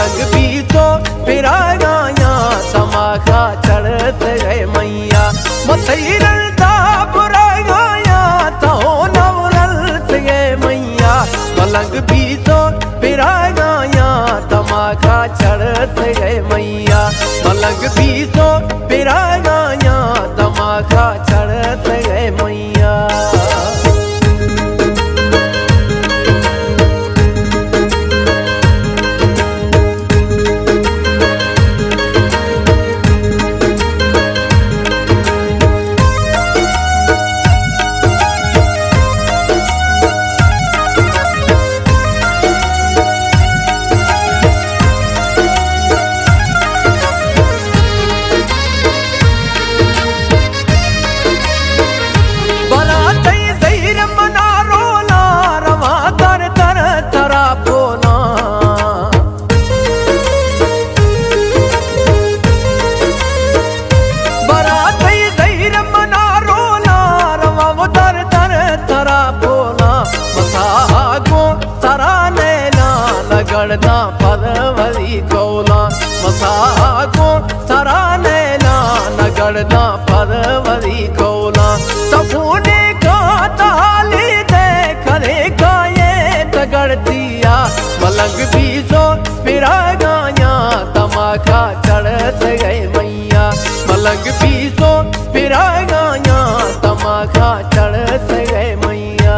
मलंग भी तो फिरा गाया तमाखा चढ़त गए मैया मथई रलता बुरा गाया तो नवरत गए मैया मलंग भी तो फिरा गाया तमाखा चढ़त गए मैया मलंग भी तो फिरा गाया तमाखा चढ़त गए मैया। लगड़ना परवरी कौला मसाको तरा नैना लगड़ना परवरी कौला सपूने का ताली देखने का ये तगड़तिया मलंग भी तो फिरा गाया तमाखा चढ़त गए मैया मलंग भी तो फिरा गाया तमाखा चढ़त गए मैया।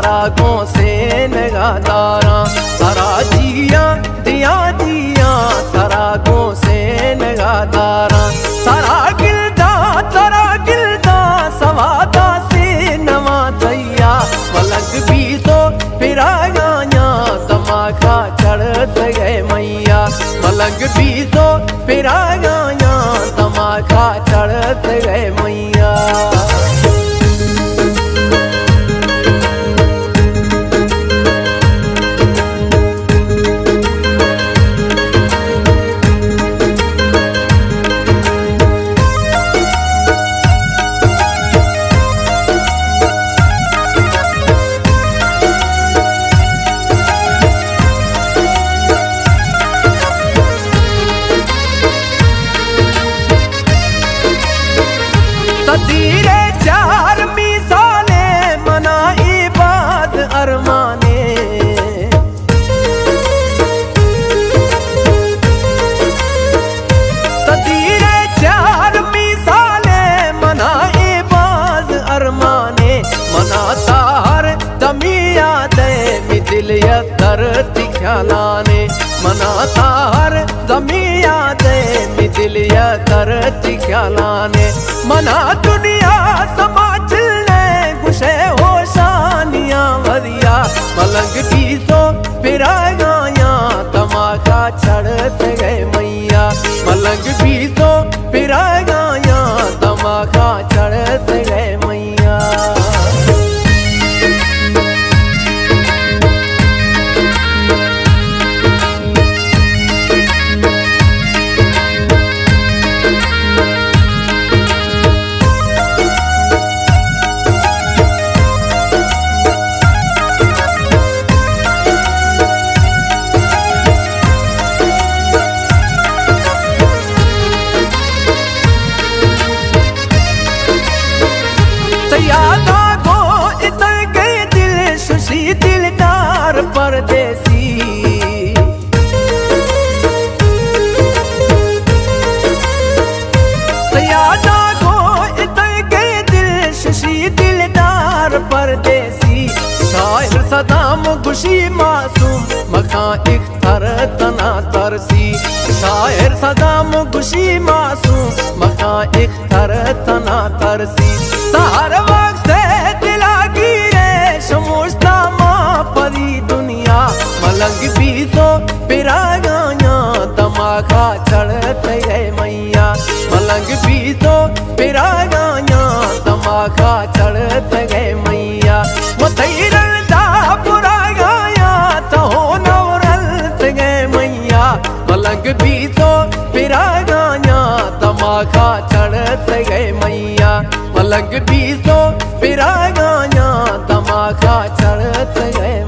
रागों से नगादारा सारा जिया दिया दिया तरागों से नगादारा सारा गिलदा सवादा से नवा दैया मलंग भी तो फिरा गाया तमाखा चढ़त गए मैया मलंग भी तो फिरा गाया तमाखा चढ़त गए मैया। धीरे चार मिसाले मनाई बात अरमाने धीरे चार मिसाले मनाई बात अरमाने मनाता हर दमिया दे मिदिल यदर तिख्यालाने मनाता हर दमिया दे मिदिल यदर तिख्यालाने मना दुनिया समाचलने खुशे होशानियां वरिया मलंग भी तो फिरा गाया तमाखा चढ़त गए मैया मलंग भी तो फिरा गाया तमाखा चढ़त गए मैया। परदेसी यादा को इतने दिल शशि दिलदार परदेसी सदाम खुशी मासूम मखा इख्तर तना तरसी शायर सदाम खुशी मासूम मखा इख्तर तना तरसी सार वक्त दिला गिरे शमुश्ता माँ परी दुनिया मलंग भी तो पिरा गाया तमाखा चढ़ते गए मैया मलंग भी तो पिरा गाया तमाखा चढ़ते गए मैया मुतैरन दा बुरा गाया तो नवरत गए मैया मलंग भी तो पिरा गाया तमाखा चढ़ते गए मैया मलंग भी तो पिरा गाया तमाखा चढ़ते गए।